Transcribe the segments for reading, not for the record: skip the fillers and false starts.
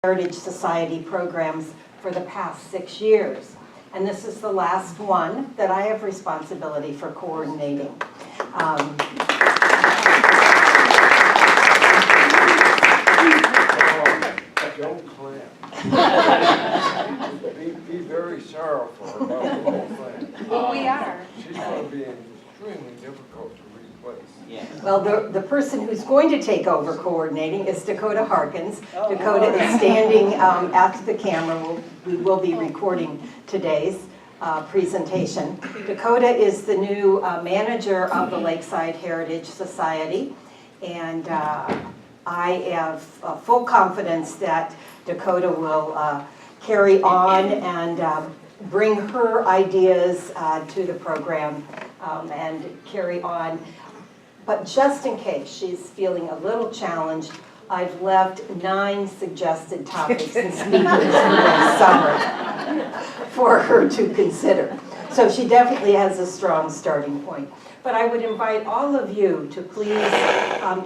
Heritage Society programs for the past 6 years. And this is the last one that I have responsibility for coordinating. Don't clap. Be very sorrowful about the whole thing. Well, we are. She's going to be extremely difficult to replace. Yeah. Well, the person who's going to take over coordinating is Dakota Harkins. Dakota is standing at the camera. We will be recording today's presentation. Dakota is the new manager of the Lakeside Heritage Society, and I have full confidence that Dakota will carry on and bring her ideas to the program and carry on. But just in case she's feeling a little challenged, I've left 9 suggested topics and speakers for this summer for her to consider. So she definitely has a strong starting point. But I would invite all of you to please,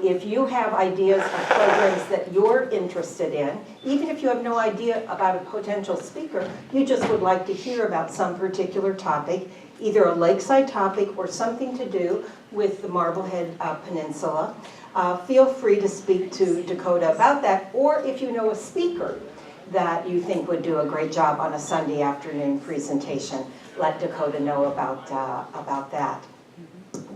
if you have ideas of programs that you're interested in, even if you have no idea about a potential speaker, you just would like to hear about some particular topic, either a Lakeside topic or something to do with the Marblehead Peninsula, feel free to speak to Dakota about that, or if you know a speaker that you think would do a great job on a Sunday afternoon presentation, let Dakota know about that.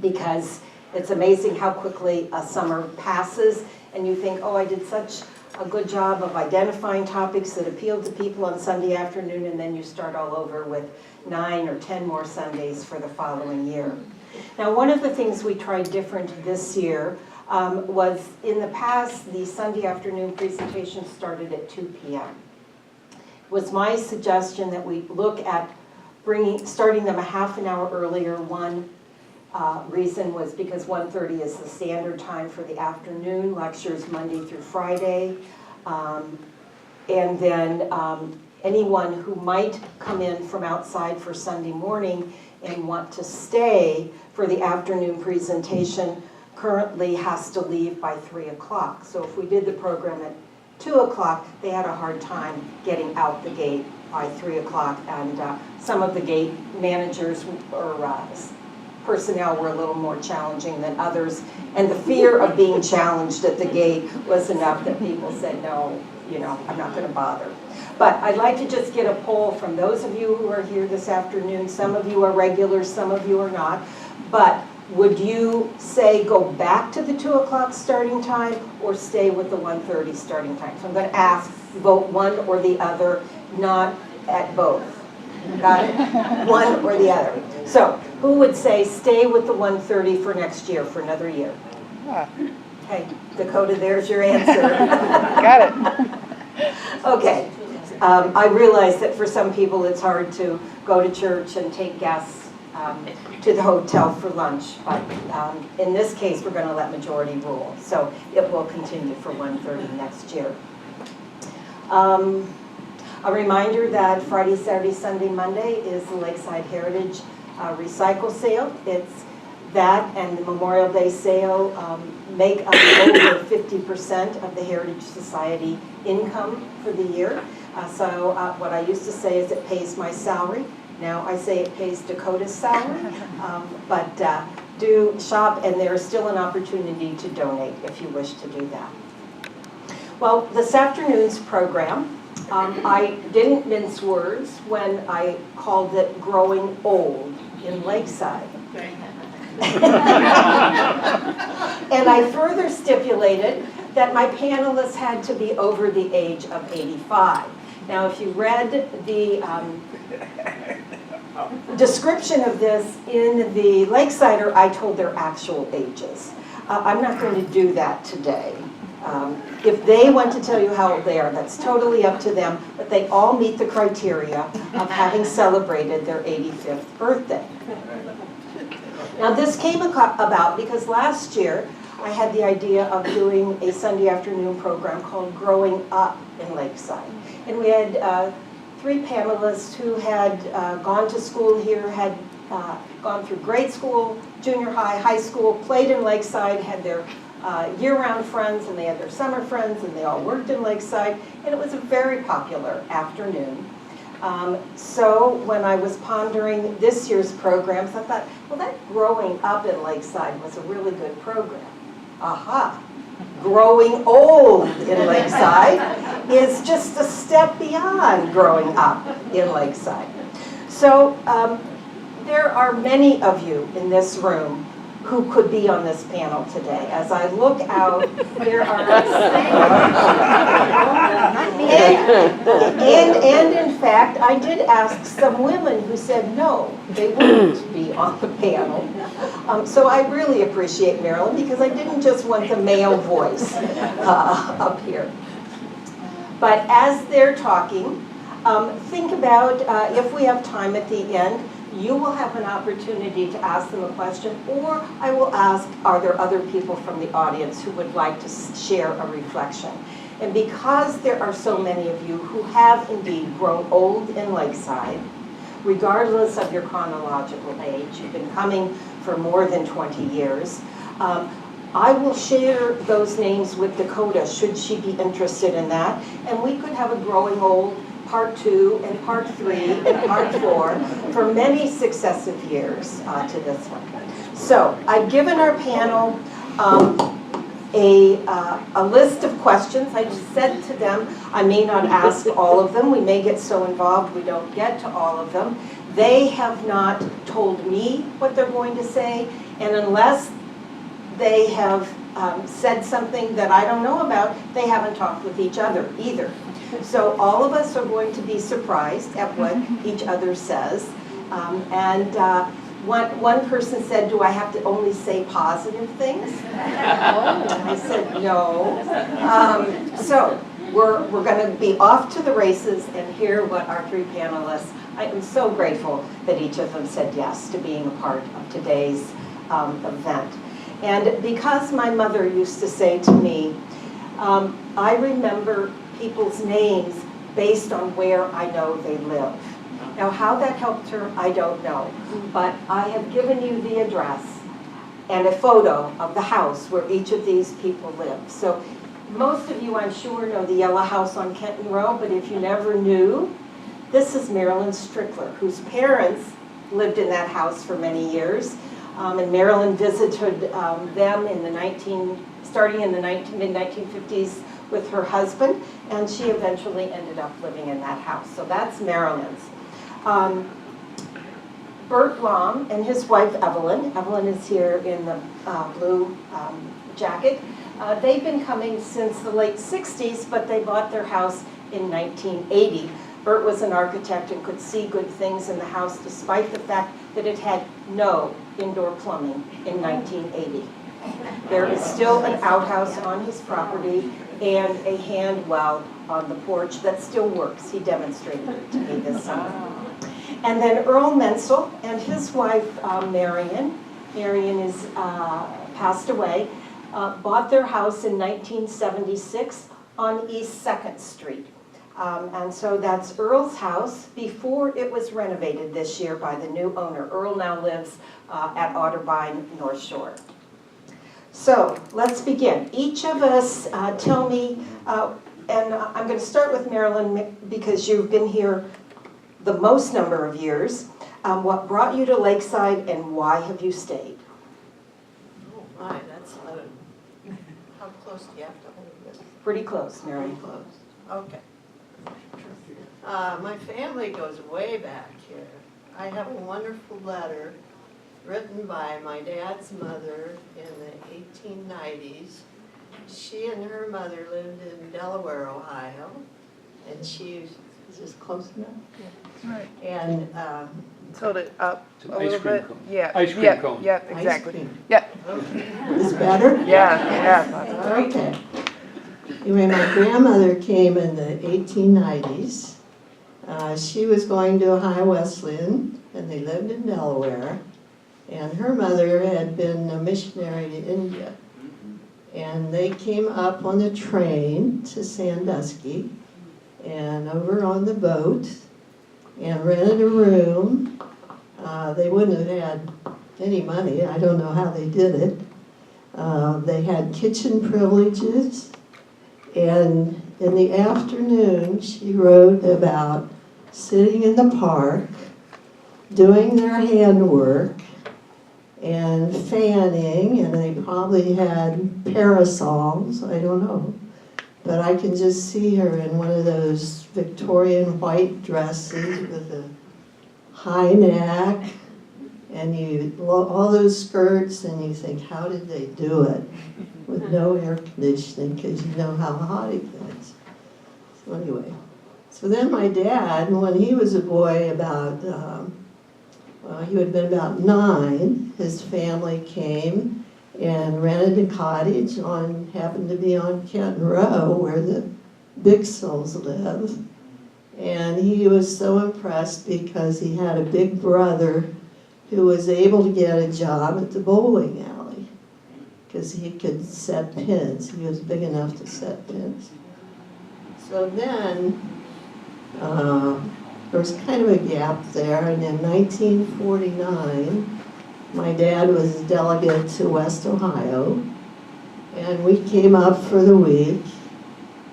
Because it's amazing how quickly a summer passes and you think, oh, I did such a good job of identifying topics that appeal to people on Sunday afternoon, and then you start all over with 9 or 10 more Sundays for the following year. Now, one of the things we tried different this year was in the past, the Sunday afternoon presentation started at 2 p.m. It was my suggestion that we look at starting them a half an hour earlier. One reason was because 1:30 is the standard time for the afternoon lectures Monday through Friday. And then anyone who might come in from outside for Sunday morning and want to stay for the afternoon presentation currently has to leave by 3 o'clock. So if we did the program at 2 o'clock, they had a hard time getting out the gate by 3 o'clock. And some of the gate managers or personnel were a little more challenging than others. And the fear of being challenged at the gate was enough that people said, no, I'm not going to bother. But I'd like to just get a poll from those of you who are here this afternoon. Some of you are regulars, some of you are not. But would you say go back to the 2 o'clock starting time or stay with the 1:30 starting time? So I'm going to ask, vote one or the other, not at both. Got it? One or the other. So who would say stay with the 1:30 for next year, for another year? Okay, Dakota, there's your answer. Got it. Okay. I realize that for some people it's hard to go to church and take guests to the hotel for lunch, but in this case we're going to let majority rule, so it will continue for 1:30 next year. A reminder that Friday, Saturday, Sunday, Monday is the Lakeside Heritage Recycle Sale. It's that and the Memorial Day sale make up over 50% of the Heritage Society income for the year. So what I used to say is it pays my salary. Now I say it pays Dakota's salary. But do shop, and there is still an opportunity to donate if you wish to do that. Well, this afternoon's program, I didn't mince words when I called it Growing Old in Lakeside. And I further stipulated that my panelists had to be over the age of 85. Now, if you read the description of this in the Lakesider, I told their actual ages. I'm not going to do that today. If they want to tell you how old they are, that's totally up to them, but they all meet the criteria of having celebrated their 85th birthday. Now this came about because last year I had the idea of doing a Sunday afternoon program called Growing Up in Lakeside. And we had 3 panelists who had gone to school here, had gone through grade school, junior high, high school, played in Lakeside, had their year-round friends, and they had their summer friends, and they all worked in Lakeside, and it was a very popular afternoon. So when I was pondering this year's programs, I thought, well, that growing up in Lakeside was a really good program. Aha! Growing old in Lakeside is just a step beyond growing up in Lakeside. So there are many of you in this room who could be on this panel today. As I look out, there are and in fact, I did ask some women who said no, they wouldn't be on the panel. So I really appreciate Marilyn, because I didn't just want the male voice up here. But as they're talking, think about if we have time at the end, you will have an opportunity to ask them a question, or I will ask, are there other people from the audience who would like to share a reflection? And because there are so many of you who have indeed grown old in Lakeside, regardless of your chronological age, you've been coming for more than 20 years, I will share those names with Dakota, should she be interested in that, and we could have a growing old Part 2 and Part 3 and Part 4 for many successive years to this one. So I've given our panel a list of questions. I just said to them, I may not ask all of them. We may get so involved we don't get to all of them. They have not told me what they're going to say, and unless they have said something that I don't know about, they haven't talked with each other either. So all of us are going to be surprised at what each other says. One person said, do I have to only say positive things? I said, no. So we're going to be off to the races and hear what our three panelists, I am so grateful that each of them said yes to being a part of today's event. And because my mother used to say to me, I remember people's names based on where I know they live. Now, how that helped her, I don't know. But I have given you the address and a photo of the house where each of these people live. So most of you, I'm sure, know the yellow house on Kenton Row, but if you never knew, this is Marilyn Strickler, whose parents lived in that house for many years. And Marilyn visited them in the starting in the mid-1950s with her husband, and she eventually ended up living in that house. So that's Marilyn's. Bert Lom and his wife Evelyn is here in the blue jacket. They've been coming since the late 60s, but they bought their house in 1980. Bert was an architect and could see good things in the house despite the fact that it had no indoor plumbing in 1980. There is still an outhouse on his property and a hand well on the porch that still works. He demonstrated it to me this summer. And then Earl Menzel and his wife Marion is passed away, bought their house in 1976 on East 2nd Street. And so that's Earl's house before it was renovated this year by the new owner. Earl now lives at Otterbein North Shore. So let's begin. Each of us tell me, and I'm going to start with Marilyn because you've been here the most number of years. What brought you to Lakeside and why have you stayed? Oh my, that's how close do you have to hold this? Pretty close, Marilyn. Pretty close. Okay. My family goes way back here. I have a wonderful letter written by my dad's mother in the 1890s. She and her mother lived in Delaware, Ohio, and is this close enough? Yeah. Right. And Hold it up It's an a ice little cream bit. cone. Yeah. Ice cream yeah, cone. Yeah, ice exactly. cream. Yeah. Is better? Yeah. Okay. Anyway, my grandmother came in the 1890s. She was going to Ohio Wesleyan, and they lived in Delaware. And her mother had been a missionary to India. And they came up on the train to Sandusky and over on the boat and rented a room. They wouldn't have had any money. I don't know how they did it. They had kitchen privileges. And in the afternoon, she wrote about sitting in the park, doing their handwork, and fanning, and they probably had parasols, I don't know. But I can just see her in one of those Victorian white dresses with a high neck, and all those skirts, and you think, how did they do it with no air conditioning, because you know how hot it gets. So anyway, so then my dad, when he was a boy about, he would have been about 9, his family came and rented a cottage happened to be on Kenton Row, where the Bixels live. And he was so impressed because he had a big brother who was able to get a job at the bowling alley because he could set pins. He was big enough to set pins. So then there was kind of a gap there, and in 1949, my dad was a delegate to West Ohio, and we came up for the week,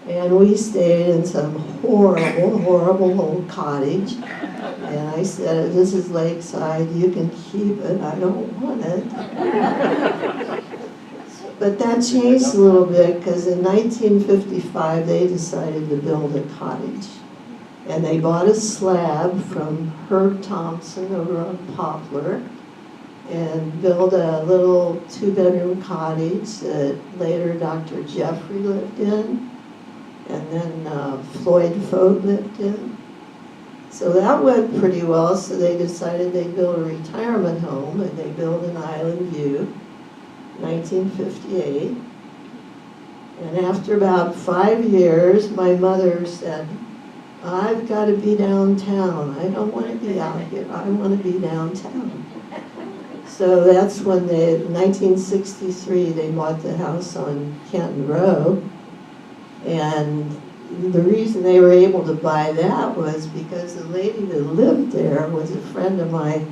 and we stayed in some horrible, horrible old cottage. And I said, this is Lakeside, you can keep it, I don't want it. But that changed a little bit, because in 1955, they decided to build a cottage. And they bought a slab from Herb Thompson over on Poplar, and built a little 2-bedroom cottage that later Dr. Jeffrey lived in, and then Floyd Fote lived in. So that went pretty well, so they decided they'd build a retirement home, and they built an Island View, 1958. And after about 5 years, my mother said, I've got to be downtown. I don't want to be out here. I want to be downtown. So that's when in 1963, they bought the house on Kenton Row. And the reason they were able to buy that was because the lady that lived there was a friend of my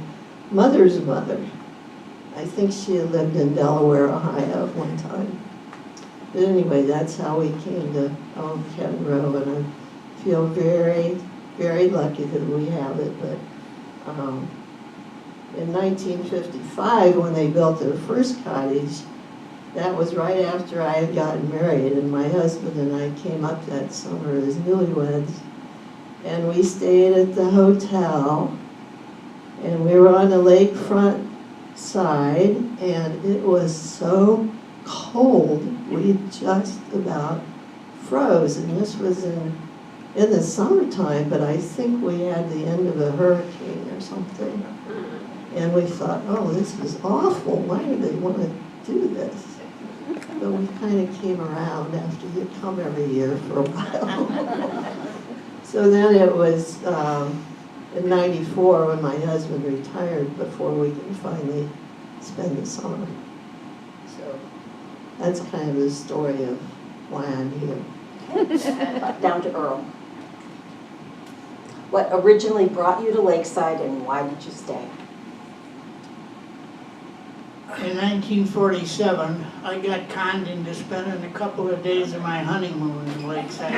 mother's mother. I think she had lived in Delaware, Ohio at one time. But anyway, that's how we came to own Kenton Row, and I feel very, very lucky that we have it. But in 1955, when they built their first cottage, that was right after I had gotten married, and my husband and I came up that summer as newlyweds, and we stayed at the hotel, and we were on the lakefront side, and it was so cold, we just about froze. And this was in the summertime, but I think we had the end of a hurricane or something. And we thought, oh, this is awful. Why do they want to do this? But we kind of came around after you come every year for a while. So then it was in 94 when my husband retired before we could finally spend the summer. So that's kind of the story of why I'm here. Down to Earl. What originally brought you to Lakeside, and why did you stay? In 1947, I got conned into spending a couple of days of my honeymoon in Lakeside.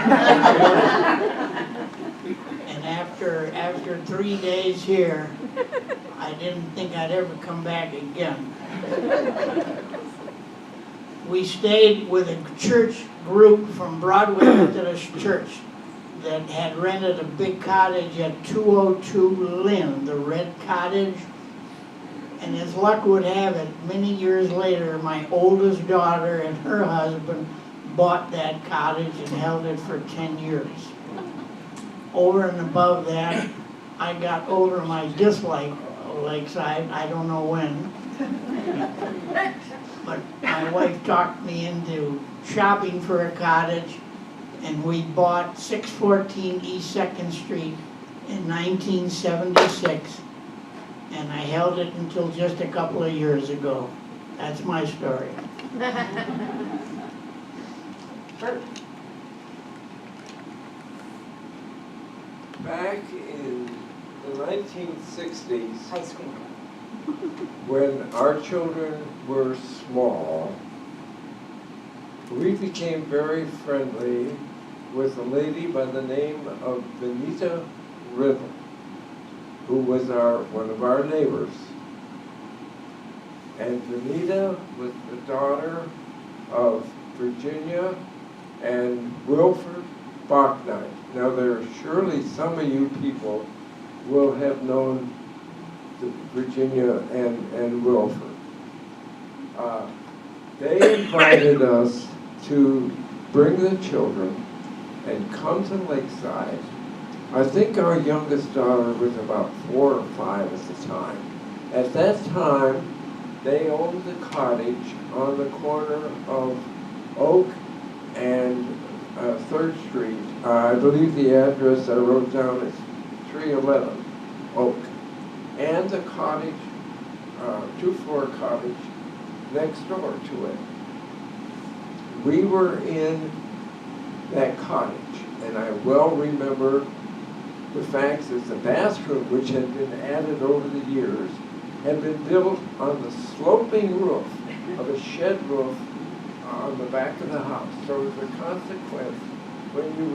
And after 3 days here, I didn't think I'd ever come back again. We stayed with a church group from Broadway Methodist Church that had rented a big cottage at 202 Lynn, the Red Cottage. And as luck would have it, many years later, my oldest daughter and her husband bought that cottage and held it for 10 years. Over and above that, I got over my dislike of Lakeside, I don't know when. But my wife talked me into shopping for a cottage, and we bought 614 East 2nd Street in 1976. And I held it until just a couple of years ago. That's my story. Back in the 1960s, High school. when our children were small, we became very friendly with a lady by the name of Benita Riddle, who was one of our neighbors. And Benita was the daughter of Virginia and Wilford Bachnight. Now, surely some of you people will have known Virginia and Wilford. They invited us to bring the children and come to Lakeside. I think our youngest daughter was about 4 or 5 at the time. At that time, they owned the cottage on the corner of Oak and 3rd Street. I believe the address I wrote down is 311 Oak. And the cottage, 2-floor cottage next door to it. We were in that cottage, and I well remember the fact that the bathroom, which had been added over the years, had been built on the sloping roof of a shed roof on the back of the house. So as a consequence, when you were